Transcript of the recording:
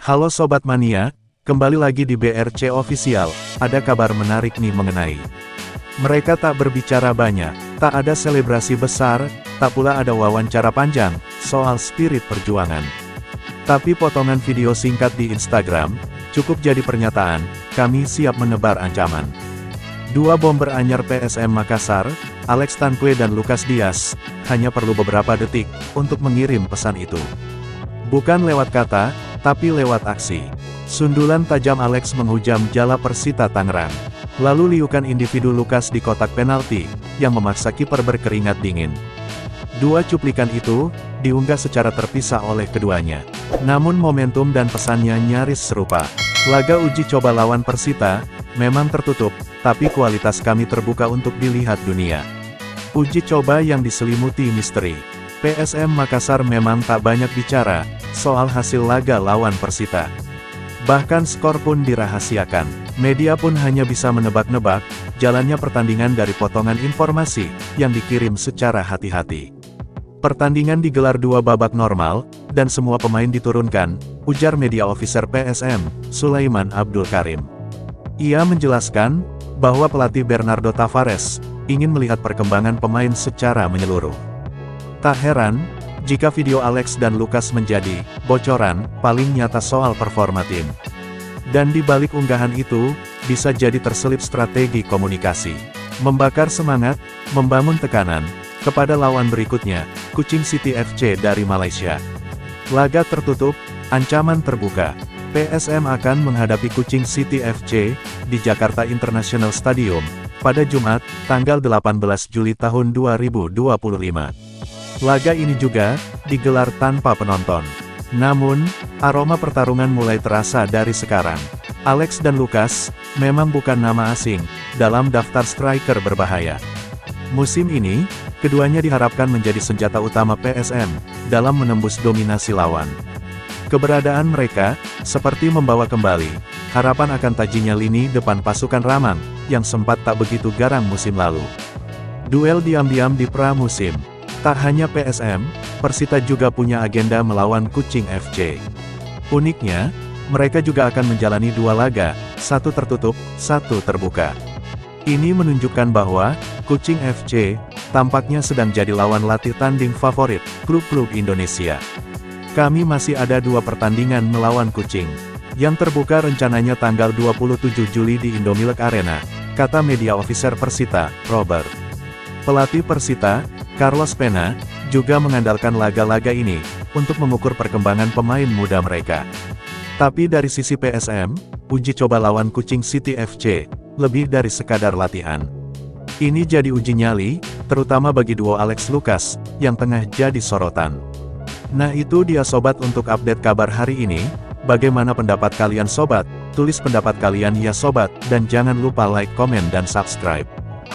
Halo Sobat Mania, kembali lagi di BRC Official. Ada kabar menarik nih mengenai mereka tak berbicara banyak, tak ada selebrasi besar, tak pula ada wawancara panjang soal spirit perjuangan. Tapi potongan video singkat di Instagram cukup jadi pernyataan, kami siap menebar ancaman. Dua bomber anyar PSM Makassar, Alex Tanque dan Lucas Dias, hanya perlu beberapa detik untuk mengirim pesan itu. Bukan lewat kata, tapi lewat aksi. Sundulan tajam Alex menghujam jala Persita Tangerang. Lalu liukan individu Lucas di kotak penalti, yang memaksa kiper berkeringat dingin. Dua cuplikan itu, diunggah secara terpisah oleh keduanya. Namun momentum dan pesannya nyaris serupa. Laga uji coba lawan Persita, memang tertutup, tapi kualitas kami terbuka untuk dilihat dunia. Uji coba yang diselimuti misteri. PSM Makassar memang tak banyak bicara soal hasil laga lawan Persita. Bahkan skor pun dirahasiakan. Media pun hanya bisa menebak-nebak jalannya pertandingan dari potongan informasi yang dikirim secara hati-hati. Pertandingan digelar dua babak normal, dan semua pemain diturunkan, ujar media officer PSM, Sulaiman Abdul Karim. Ia menjelaskan bahwa pelatih Bernardo Tavares ingin melihat perkembangan pemain secara menyeluruh. Tak heran jika video Alex dan Lucas menjadi bocoran paling nyata soal performa tim. Dan di balik unggahan itu, bisa jadi terselip strategi komunikasi. Membakar semangat, membangun tekanan, kepada lawan berikutnya, Kuching City FC dari Malaysia. Laga tertutup, ancaman terbuka. PSM akan menghadapi Kuching City FC di Jakarta International Stadium pada Jumat, tanggal 18 Juli tahun 2025. Laga ini juga digelar tanpa penonton. Namun, aroma pertarungan mulai terasa dari sekarang. Alex dan Lucas memang bukan nama asing dalam daftar striker berbahaya. Musim ini, keduanya diharapkan menjadi senjata utama PSM dalam menembus dominasi lawan. Keberadaan mereka seperti membawa kembali harapan akan tajinya lini depan pasukan Ramang yang sempat tak begitu garang musim lalu. Duel diam-diam di pramusim. Tak hanya PSM, Persita juga punya agenda melawan Kuching FC. Uniknya, mereka juga akan menjalani dua laga, satu tertutup, satu terbuka. Ini menunjukkan bahwa Kuching FC tampaknya sedang jadi lawan latih tanding favorit klub-klub Indonesia. Kami masih ada dua pertandingan melawan Kuching. Yang terbuka rencananya tanggal 27 Juli di Indomilk Arena, kata media officer Persita, Robert. Pelatih Persita, Carlos Pena, juga mengandalkan laga-laga ini untuk mengukur perkembangan pemain muda mereka. Tapi dari sisi PSM, uji coba lawan Kuching City FC lebih dari sekadar latihan. Ini jadi uji nyali, terutama bagi duo Alex Lucas yang tengah jadi sorotan. Nah itu dia sobat untuk update kabar hari ini. Bagaimana pendapat kalian sobat? Tulis pendapat kalian ya sobat, dan jangan lupa like, komen dan subscribe.